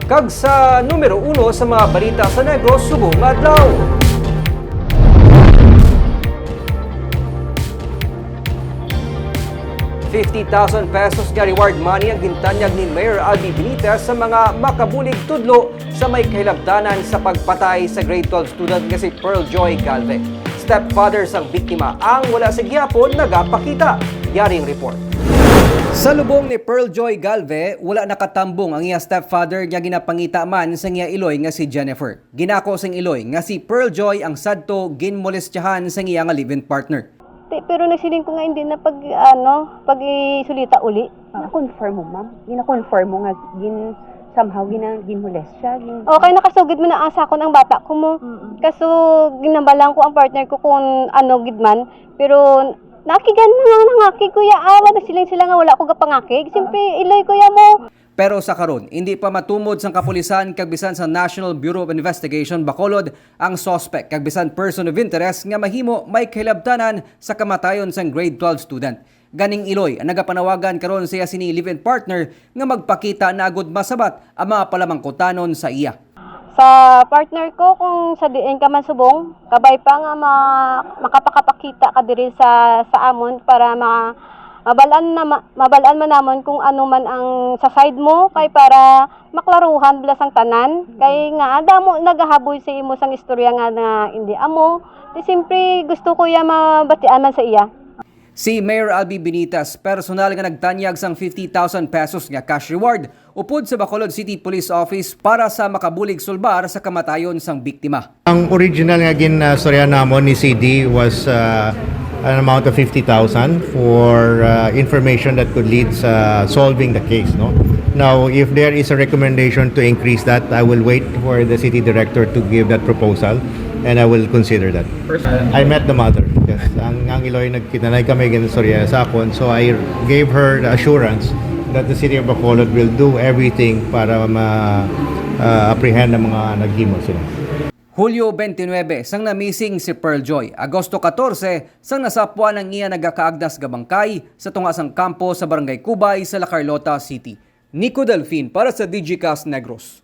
Kag sa numero 1 sa mga balita sa Negros subong adlaw. ₱50,000 nga reward money ang gintanyag ni Mayor Albi Benitez sa mga makabulig tudlo sa may kahilabtanan sa pagpatay sa grade 12 student nga si Pearl Joy Galve. Stepfather sang biktima ang wala sa gihapon nagapakita. Yaring report. Sa lubong ni Pearl Joy Galve, wala nakatambong ang iya stepfather nga ginapangita man sa iya iloy nga si Jennifer. Ginako sang iloy nga si Pearl Joy ang sadto ginmolestyahan sa iya nga live-in partner. Pero nagsiling ko nga hindi na pag isulita uli. Na-confirm mo, ma'am? Gina-confirm mo nga somehow ginmolest siya? Okay, nakasugid mo na asa ko ng bata ko mo. Kaso ginabalang ko ang partner ko kung gidman. Pero nakigan na nga nangakig kuya. Awa na sila nga wala ko gapangakig. Siyempre iloy kuya mo. Pero sa karon, hindi pa matumod sang kapulisan kag bisan sa National Bureau of Investigation Bacolod ang suspect kag bisan person of interest nga mahimo may kahilabtanan sa kamatayon sang grade 12 student. Ganing iloy ang nagapanawagan karon siya sini live-in partner nga magpakita na agud masabat ang mga palamangkutanon sa iya. Sa partner ko kung sa diin ka man subong, kabay pa nga makapakapakita ka diri sa amon para mabalaan man namon kung ano man ang sa side mo kay para maklaruhan bilas ang tanan kay nga adamo nagahaboy sa imo sang istorya nga na hindi amo di simpre gusto ko ya mabatian man sa iya. Si Mayor Albi Benitez personal nga nagtanyag sang ₱50,000 nga cash reward upod sa Bacolod City Police Office para sa makabulig sulbar sa kamatayon sang biktima. Ang original nga ginastorya namon ni CD was an amount of 50,000 for information that could lead sa solving the case. No? Now, if there is a recommendation to increase that, I will wait for the city director to give that proposal and I will consider that. I met the mother. Yes. Ang iloy nagkitanay kami ginastorya sa akon. So I gave her the assurance that the city of Bacolod will do everything para ma-apprehend ang mga naghimo sila. Hulyo 29 sang namising si Pearl Joy. Agosto 14 sang nasapwan ang iya nagakaagdas gabangkay sa tungasang kampo sa Barangay Cubay sa La Carlota City. Nico Delfin para sa DigiCast Negros.